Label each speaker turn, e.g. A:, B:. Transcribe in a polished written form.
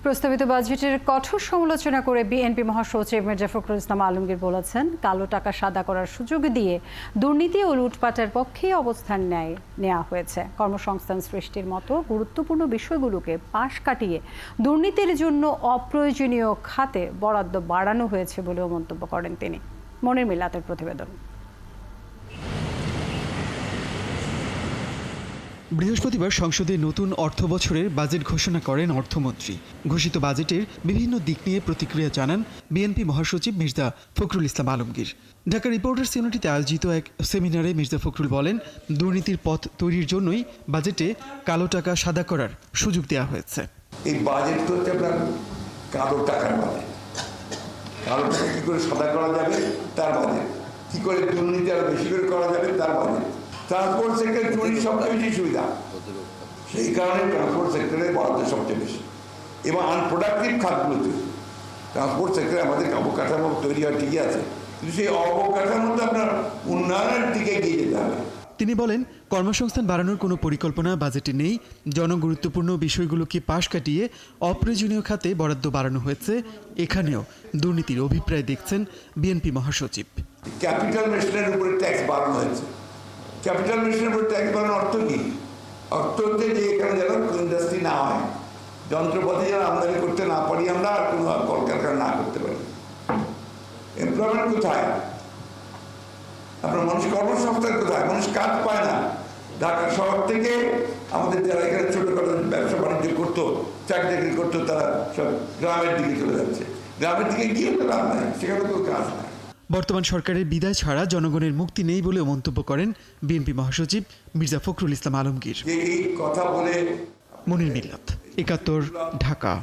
A: প্রস্তাবিত বাজেটের কঠোর সমালোচনা করে বিএনপি মহাসচিব মির্জা ফখরুল ইসলাম আলমগীর বলেছেন, কালো টাকা সাদা করার সুযোগ দিয়ে দুর্নীতি ও লুটপাটের পক্ষেই অবস্থান নেওয়া হয়েছে। কর্মসংস্থান সৃষ্টির মতো গুরুত্বপূর্ণ বিষয়গুলোকে পাশ কাটিয়ে দুর্নীতির জন্য অপ্রয়োজনীয় খাতে বরাদ্দ বাড়ানো হয়েছে বলেও মন্তব্য করেন তিনি। মনির মিল্লাতের প্রতিবেদন।
B: বৃহস্পতিবার সংসদে নতুন অর্থ বছরের বাজেট ঘোষণা করেন অর্থমন্ত্রী। ঘোষিত বাজেটের বিভিন্ন দিক নিয়ে প্রতিক্রিয়া জানান বিএনপি মহাসচিব মির্জা ফখরুল ইসলাম আলমগীর। ঢাকা রিপোর্টার্স ইউনিটিতে আয়োজিত এক সেমিনারে মির্জা ফখরুল বলেন, দুর্নীতির পথ তৈরির জন্যই বাজেটে কালো টাকা সাদা করার সুযোগ দেওয়া হয়েছে।
C: এই বাজেট তো হচ্ছে আপনার কালো টাকার বাজেট। কালো টাকা কি করে সাদা করা যাবে তার বাজেট, কি করে দুর্নীতি আরো বেশি করে করা যাবে তার বাজেট। ট্রান্সপোর্ট সেক্টরে চুরির সবচেয়ে বেশি সুবিধা, সেই কারণে ট্রান্সপোর্ট সেক্টরে বরাদ্দ সবচেয়ে বেশি। এবং আনপ্রোডাক্টিভ খাতগুলোতে ট্রান্সপোর্ট সেক্টরে আমাদের অবকাঠামো তৈরি হয় ঠিকই আছে, কিন্তু সেই অবকাঠামোতে আপনার উন্নয়নের দিকে এগিয়ে যেতে হবে।
B: তিনি বলেন, কর্মসংস্থান বাড়ানোর কোনো পরিকল্পনা বাজেটে নেই। জনগুরুত্বপূর্ণ বিষয়গুলোকে পাশ কাটিয়ে অপ্রয়োজনীয় খাতে বরাদ্দ বাড়ানো হয়েছে। এখানেও দুর্নীতির অভিপ্রায় দেখছেন বিএনপি মহাসচিব।
C: ক্যাপিটাল মেশিনের উপরে ট্যাক্স বাড়ানো হয়েছে। ক্যাপিটাল মেশিনের উপরে ট্যাক্স বাড়ানোর অর্থ কি? অর্থ হচ্ছে যে এখানে যেন ইন্ডাস্ট্রি না হয়, যন্ত্রপাতি যেন আমদানি করতে না পারি আমরা, আর কোনো কলকারখানা না করতে পারি। এমপ্লয়মেন্ট কোথায়? আপনার মানুষ কর্মসংস্থান কোথায়? মানুষ কাজ পায় না। ঢাকা শহর থেকে আমাদের যারা এখানে ছোটখাটো ব্যবসা বাণিজ্য করতো, চাকরি চাকরি করতো, তারা সব গ্রামের দিকে চলে যাচ্ছে। গ্রামের দিকে গিয়ে তো লাভ নাই, সেখানে কোনো কাজ নাই।
B: বর্তমান সরকারের বিদায় ছাড়া জনগণের মুক্তি নেই বলেও মন্তব্য করেন বিএনপি মহাসচিব মির্জা ফখরুল ইসলাম আলমগীর।
C: এই কথা বলে
B: মনির মিল্লাত, ৭১, ঢাকা।